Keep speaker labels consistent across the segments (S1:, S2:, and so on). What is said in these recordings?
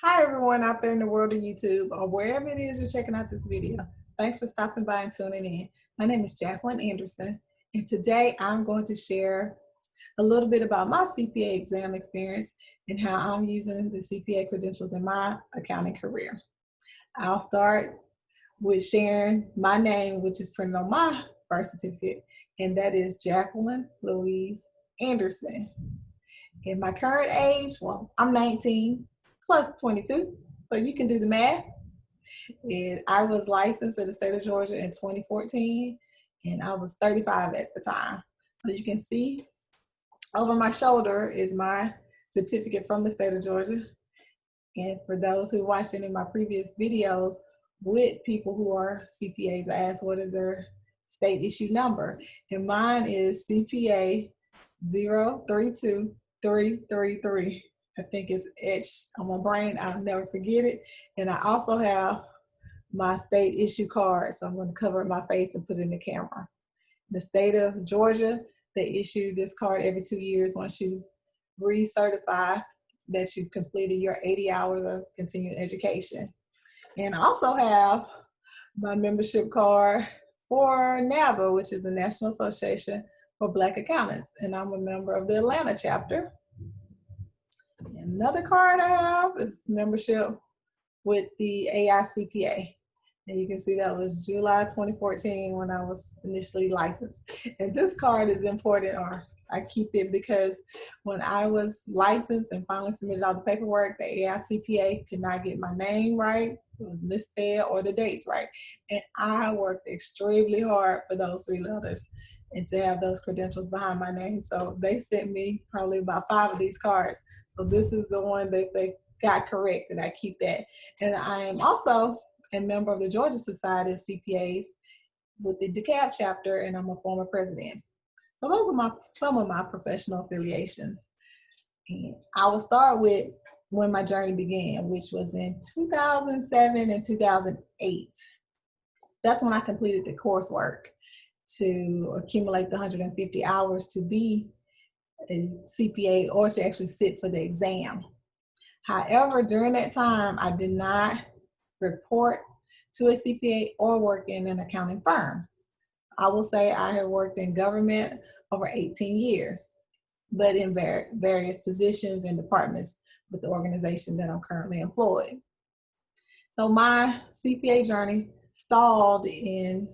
S1: Hi everyone out there in the world of YouTube or wherever it is you're checking out this video. Thanks for stopping by and tuning in. My name is Jacqueline Anderson, and today I'm going to share a little bit about my CPA exam experience and how I'm using the CPA credentials in my accounting career. I'll start with sharing my name, which is printed on my birth certificate, and that is Jacqueline Louise Anderson. In my current age, well, I'm 19 plus 22, so you can do the math. And I was licensed in the state of Georgia in 2014, and I was 35 at the time. So you can see over my shoulder is my certificate from the state of Georgia. And for those who watched any of my previous videos with people who are CPAs, I asked what is their state issue number. And mine is CPA 032333. I think it's etched on my brain. I'll never forget it. And I also have my state issue card. So I'm going to cover my face and put it in the camera. The state of Georgia, they issue this card every 2 years once you recertify that you've completed your 80 hours of continuing education. And I also have my membership card for NABA, which is the National Association for Black Accountants. And I'm a member of the Atlanta chapter. Another card I have is membership with the AICPA. And you can see that was July 2014 when I was initially licensed. And this card is important, or I keep it because when I was licensed and finally submitted all the paperwork, the AICPA could not get my name right. It was misspelled or the dates right. And I worked extremely hard for those 3 letters and to have those credentials behind my name. So they sent me probably about 5 of these cards. So this is the one that they got correct, and I keep that. And I am also a member of the Georgia Society of CPAs with the DeKalb chapter, and I'm a former president. So those are some of my professional affiliations. And I will start with when my journey began, which was in 2007 and 2008. That's when I completed the coursework to accumulate the 150 hours to be a CPA or to actually sit for the exam. However, during that time, I did not report to a CPA or work in an accounting firm. I will say I have worked in government over 18 years, but in various positions and departments with the organization that I'm currently employed. So my CPA journey stalled in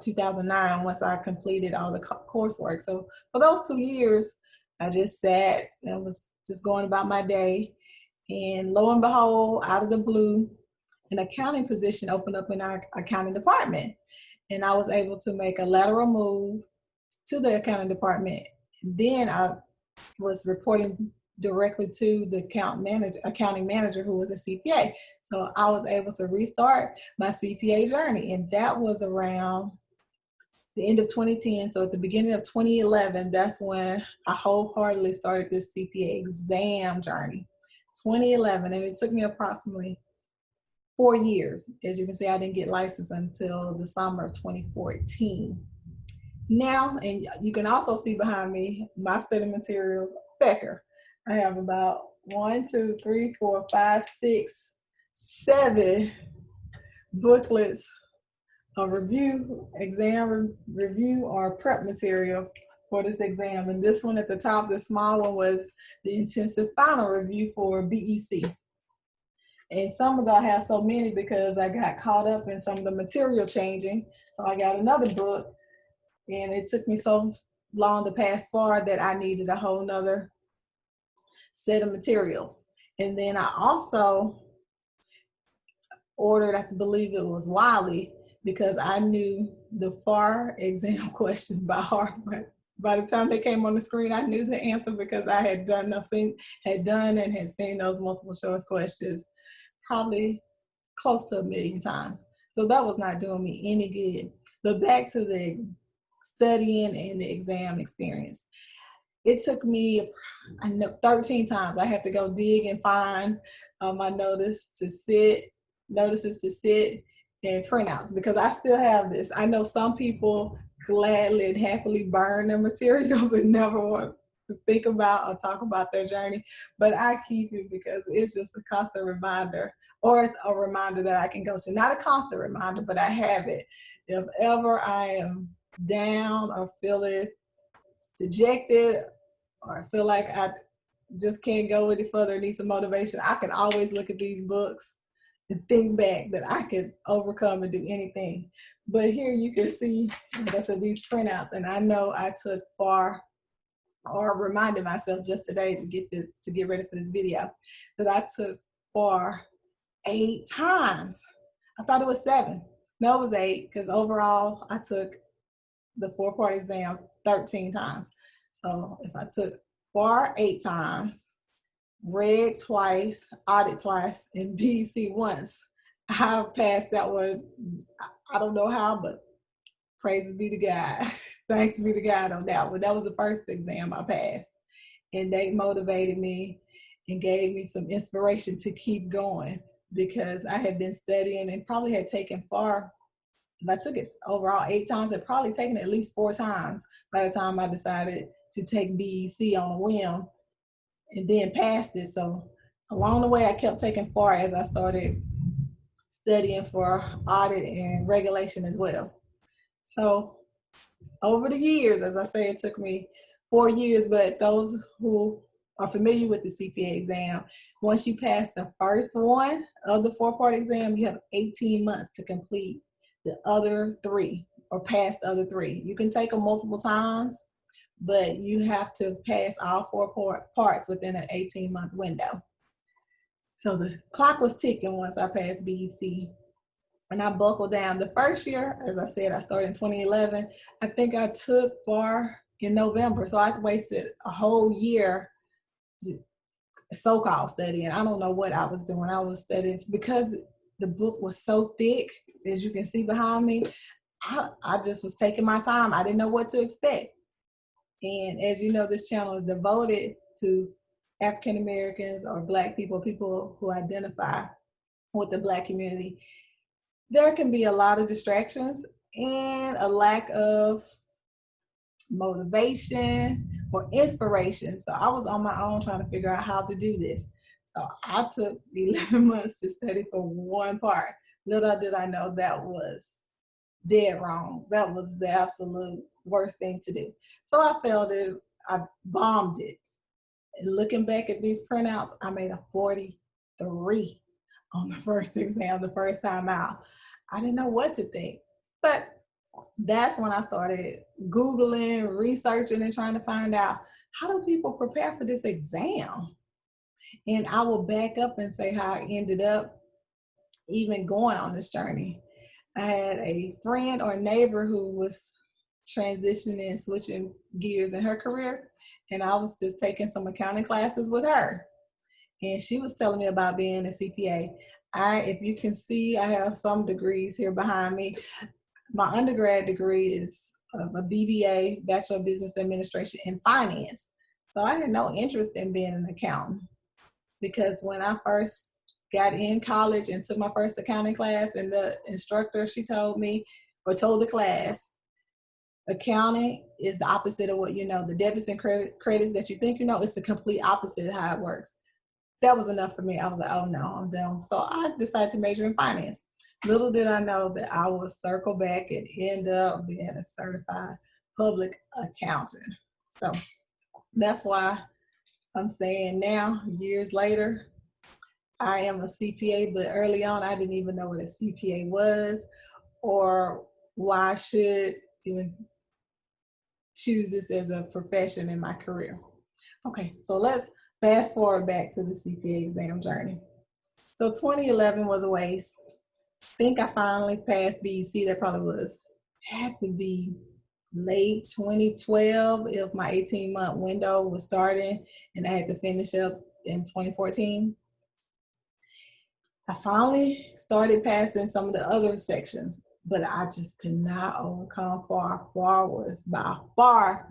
S1: 2009 once I completed all the coursework. So for those 2 years, I just sat and was just going about my day. And lo and behold, out of the blue, an accounting position opened up in our accounting department. And I was able to make a lateral move to the accounting department. Then I was reporting directly to the accounting manager who was a CPA. So I was able to restart my CPA journey. And that was around the end of 2010. So at the beginning of 2011, that's when I wholeheartedly started this CPA exam journey. 2011, and it took me approximately 4 years. As you can see, I didn't get licensed until the summer of 2014. Now, and you can also see behind me, my study materials, Becker. I have about 1, 2, 3, 4, 5, 6, 7 booklets of exam review or prep material for this exam. And this one at the top, the small one, was the intensive final review for BEC. And some of them I have so many because I got caught up in some of the material changing. So I got another book, and it took me so long to pass FAR that I needed a whole nother set of materials. And then I also ordered, I believe it was Wiley, because I knew the FAR exam questions by heart. By the time they came on the screen, I knew the answer because I had done and had seen those multiple choice questions probably close to 1 million times. So that was not doing me any good. But back to the studying and the exam experience. It took me 13 times. I had to go dig and find my notices to sit, and printouts, because I still have this. I know some people gladly and happily burn their materials and never want to think about or talk about their journey, but I keep it because it's just a constant reminder, or it's a reminder that I can go to. Not a constant reminder, but I have it. If ever I am down or feeling dejected or feel like I just can't go any further, need some motivation, I can always look at these books and think back that I could overcome and do anything. But here you can see, like I said, these printouts, and I know I took far, or reminded myself just today to get ready for this video, that I took far 8 times. I thought it was 7. No, it was 8, because overall I took the 4-part exam 13 times. So if I took FAR 8 times, read twice, audit twice, and BEC once, I passed that one. I don't know how, but praises be to God. Thanks be to God on that one. That was the first exam I passed. And they motivated me and gave me some inspiration to keep going, because I had been studying and probably had taken FAR. If I took it overall 8 times, I'd probably taken it at least 4 times by the time I decided to take BEC on a whim and then passed it. So along the way, I kept taking FAR as I started studying for audit and regulation as well. So over the years, as I say, it took me 4 years, but those who are familiar with the CPA exam, once you pass the first one of the 4-part exam, you have 18 months to complete the other 3, or pass the other 3. You can take them multiple times, but you have to pass all 4 parts within an 18-month window. So the clock was ticking once I passed BEC, and I buckled down. The first year, as I said, I started in 2011. I think I took FAR in November, so I wasted a whole year so-called studying. I don't know what I was doing. I was studying because the book was so thick, as you can see behind me. I just was taking my time. I didn't know what to expect. And as you know, this channel is devoted to African Americans or Black people, people who identify with the Black community. There can be a lot of distractions and a lack of motivation or inspiration. So I was on my own trying to figure out how to do this. So I took 11 months to study for 1 part. Little did I know that was dead wrong. That was the absolute worst thing to do. So I failed it. I bombed it. And looking back at these printouts, I made a 43 on the first exam, the first time out. I didn't know what to think. But that's when I started Googling, researching, and trying to find out, how do people prepare for this exam? And I will back up and say how I ended up even going on this journey. I had a friend or neighbor who was transitioning and switching gears in her career, and I was just taking some accounting classes with her. And she was telling me about being a CPA. If you can see, I have some degrees here behind me. My undergrad degree is a BBA, Bachelor of Business Administration in Finance. So I had no interest in being an accountant, because when I first got in college and took my first accounting class, and the instructor, she told me, or told the class, accounting is the opposite of what you know. The debits and credits that you think you know, it's the complete opposite of how it works. That was enough for me. I was like, oh no, I'm done. So I decided to major in finance. Little did I know that I would circle back and end up being a certified public accountant. So that's why I'm saying now, years later, I am a CPA, but early on, I didn't even know what a CPA was, or why I should even choose this as a profession in my career. Okay, so let's fast forward back to the CPA exam journey. So 2011 was a waste. I think I finally passed BEC. That probably had to be late 2012 if my 18-month window was starting, and I had to finish up in 2014. I finally started passing some of the other sections, but I just could not overcome FAR. FAR was by far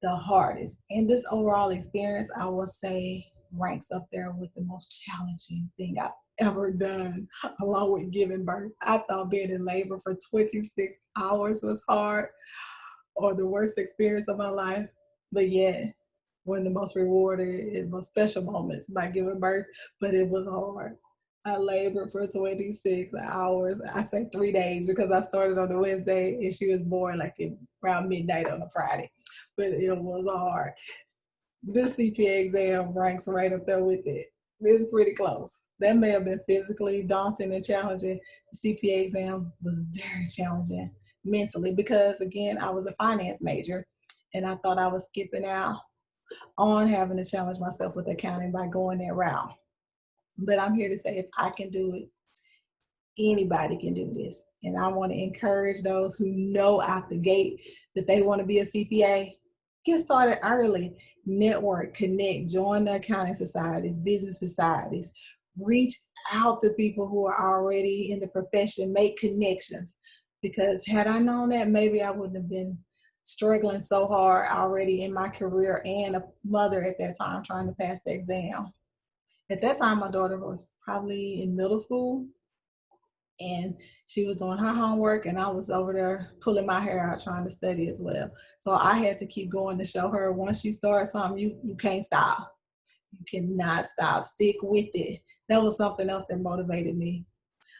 S1: the hardest. And this overall experience, I will say, ranks up there with the most challenging thing I've ever done, along with giving birth. I thought being in labor for 26 hours was hard, or the worst experience of my life. But yeah, one of the most rewarding and most special moments by giving birth, but it was hard. I labored for 26 hours. I say 3 days because I started on the Wednesday and she was born like around midnight on a Friday. But it was hard. This CPA exam ranks right up there with it. It's pretty close. That may have been physically daunting and challenging. The CPA exam was very challenging mentally because, again, I was a finance major and I thought I was skipping out on having to challenge myself with accounting by going that route. But I'm here to say if I can do it, anybody can do this. And I want to encourage those who know out the gate that they want to be a CPA. Get started early. Network, connect, join the accounting societies, business societies. Reach out to people who are already in the profession. Make connections. Because had I known that, maybe I wouldn't have been struggling so hard already in my career and a mother at that time trying to pass the exam. At that time, my daughter was probably in middle school and she was doing her homework and I was over there pulling my hair out trying to study as well. So I had to keep going to show her once you start something, you can't stop. You cannot stop. Stick with it. That was something else that motivated me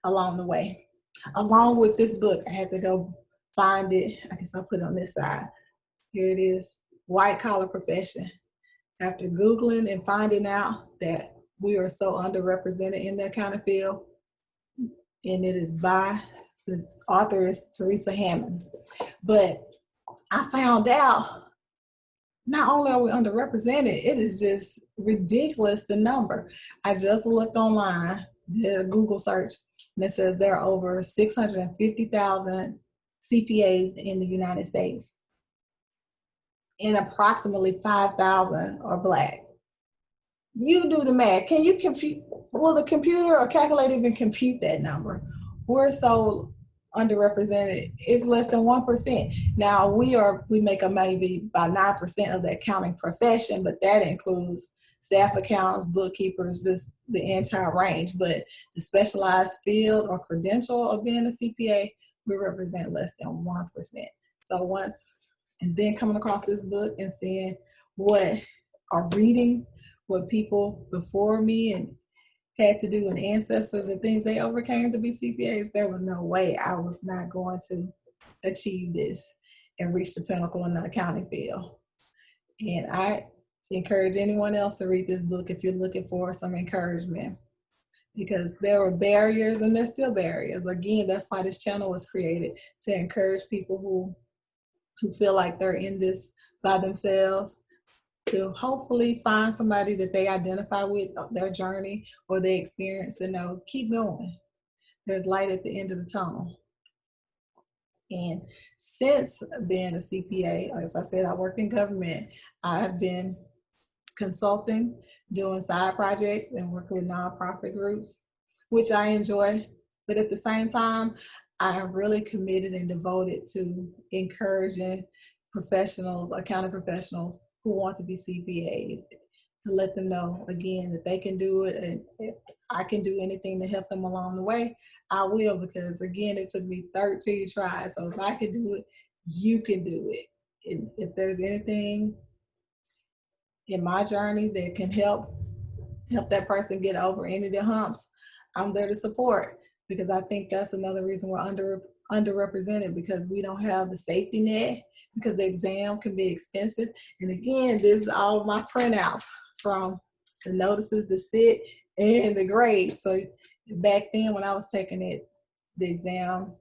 S1: along the way. Along with this book, I had to go find it. I guess I'll put it on this side. Here it is, White Collar Profession. After Googling and finding out that we are so underrepresented in the accounting field, and it is by, the author is Theresa Hammond. But I found out not only are we underrepresented, it is just ridiculous, the number. I just looked online, did a Google search, and it says there are over 650,000 CPAs in the United States, and approximately 5,000 are Black. You do the math. Can you compute? Will the computer or calculator even compute that number? We're so underrepresented. It's less than 1%. Now we make up maybe about 9% of the accounting profession, but that includes staff accountants, bookkeepers, just the entire range. But the specialized field or credential of being a CPA, we represent less than 1%. So and then coming across this book and seeing reading what people before me and had to do and ancestors and things they overcame to be CPAs, there was no way I was not going to achieve this and reach the pinnacle in the accounting field. And I encourage anyone else to read this book if you're looking for some encouragement, because there were barriers and there's still barriers. Again, that's why this channel was created, to encourage people who feel like they're in this by themselves, to hopefully find somebody that they identify with their journey or their experience and know, keep going. There's light at the end of the tunnel. And since being a CPA, as I said, I work in government. I've been consulting, doing side projects and working with nonprofit groups, which I enjoy. But at the same time, I am really committed and devoted to encouraging professionals, accounting professionals who want to be CPAs, to let them know, again, that they can do it, and if I can do anything to help them along the way, I will, because again, it took me 13 tries. So if I can do it, you can do it. And if there's anything in my journey that can help that person get over any of the humps, I'm there to support, because I think that's another reason we're underrepresented, because we don't have the safety net, because the exam can be expensive. And again, this is all of my printouts from the notices, the sit, and the grades. So back then when I was taking it, the exam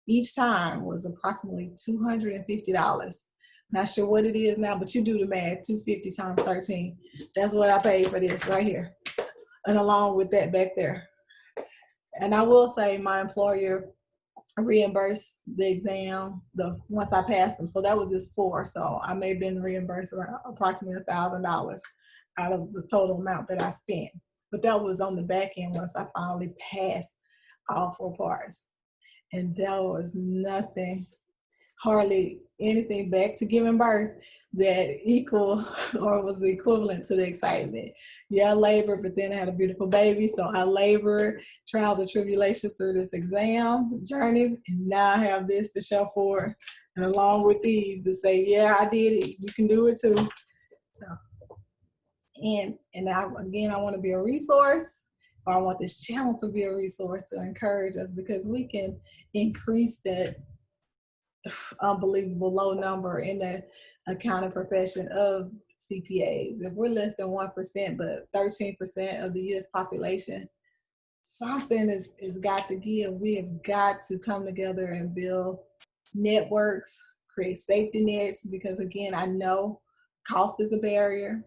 S1: each time was approximately $250. Not sure what it is now, but you do the math, 250 times 13. That's what I paid for this right here. And along with that back there. And I will say my employer reimbursed the exam once I passed them. So that was just 4. So I may have been reimbursed around approximately $1,000 out of the total amount that I spent. But that was on the back end once I finally passed all 4 parts. And there was nothing, hardly anything back to giving birth that equal or was equivalent to the excitement. Yeah, I labored, but then I had a beautiful baby. So I labored, trials and tribulations through this exam journey, and now I have this to show for it. And along with these to say, yeah, I did it. You can do it too. So And I want to be a resource, or I want this channel to be a resource to encourage us, because we can increase that unbelievable low number in the accounting profession of CPAs. If we're less than 1%, but 13% of the US population, something is got to give. We have got to come together and build networks, create safety nets, because again, I know cost is a barrier,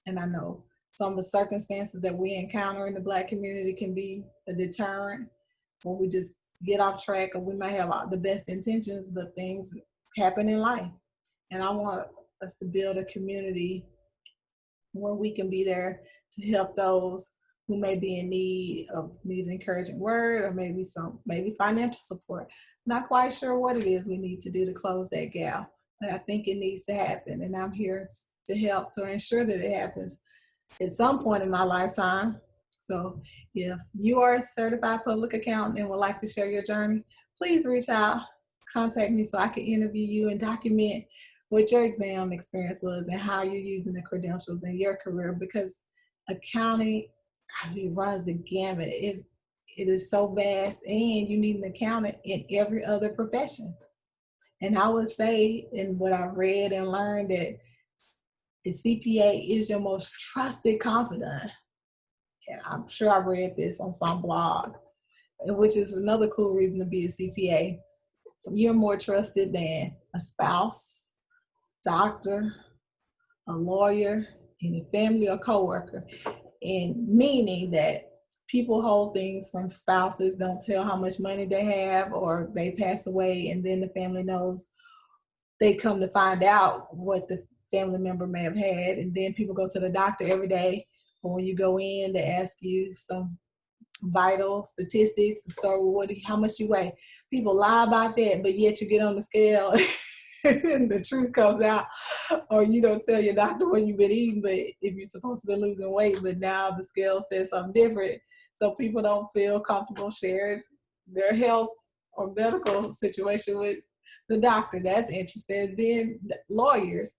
S1: and I know some of the circumstances that we encounter in the Black community can be a deterrent, or we just get off track, or we might have the best intentions, but things happen in life. And I want us to build a community where we can be there to help those who may be in need an encouraging word, or maybe financial support. Not quite sure what it is we need to do to close that gap, but I think it needs to happen, and I'm here to help to ensure that it happens at some point in my lifetime. So if you are a certified public accountant and would like to share your journey, please reach out, contact me so I can interview you and document what your exam experience was and how you're using the credentials in your career, because accounting, runs the gamut. It is so vast, and you need an accountant in every other profession. And I would say, in what I've read and learned, that the CPA is your most trusted confidant. And I'm sure I read this on some blog, which is another cool reason to be a CPA. You're more trusted than a spouse, doctor, a lawyer, any family or coworker. And meaning that people hold things from spouses, don't tell how much money they have, or they pass away and then the family knows. They come to find out what the family member may have had, and then people go to the doctor every day, or when you go in, they ask you some vital statistics to start with how much you weigh. People lie about that, but yet you get on the scale and the truth comes out, or you don't tell your doctor what you've been eating, but if you're supposed to be losing weight, but now the scale says something different. So people don't feel comfortable sharing their health or medical situation with the doctor. That's interesting. Then lawyers,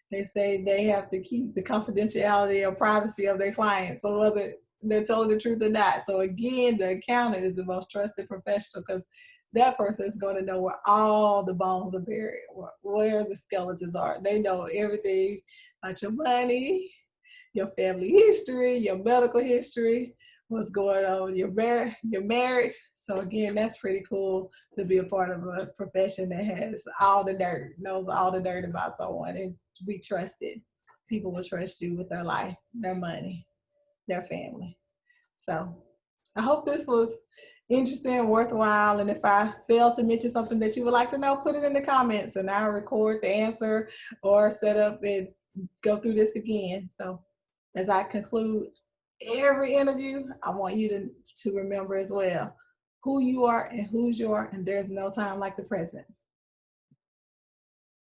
S1: they say they have to keep the confidentiality or privacy of their clients, so whether they're telling the truth or not. So again, the accountant is the most trusted professional, because that person is going to know where all the bones are buried, where the skeletons are. They know everything about your money, your family history, your medical history, what's going on, your marriage. So again, that's pretty cool to be a part of a profession that has all the dirt, knows all the dirt about someone, and be trusted. People will trust you with their life, their money, their family. So I hope this was interesting and worthwhile. And if I failed to mention something that you would like to know, put it in the comments and I'll record the answer or set up and go through this again. So as I conclude every interview, I want you to remember as well who you are and whose you are, and there's no time like the present.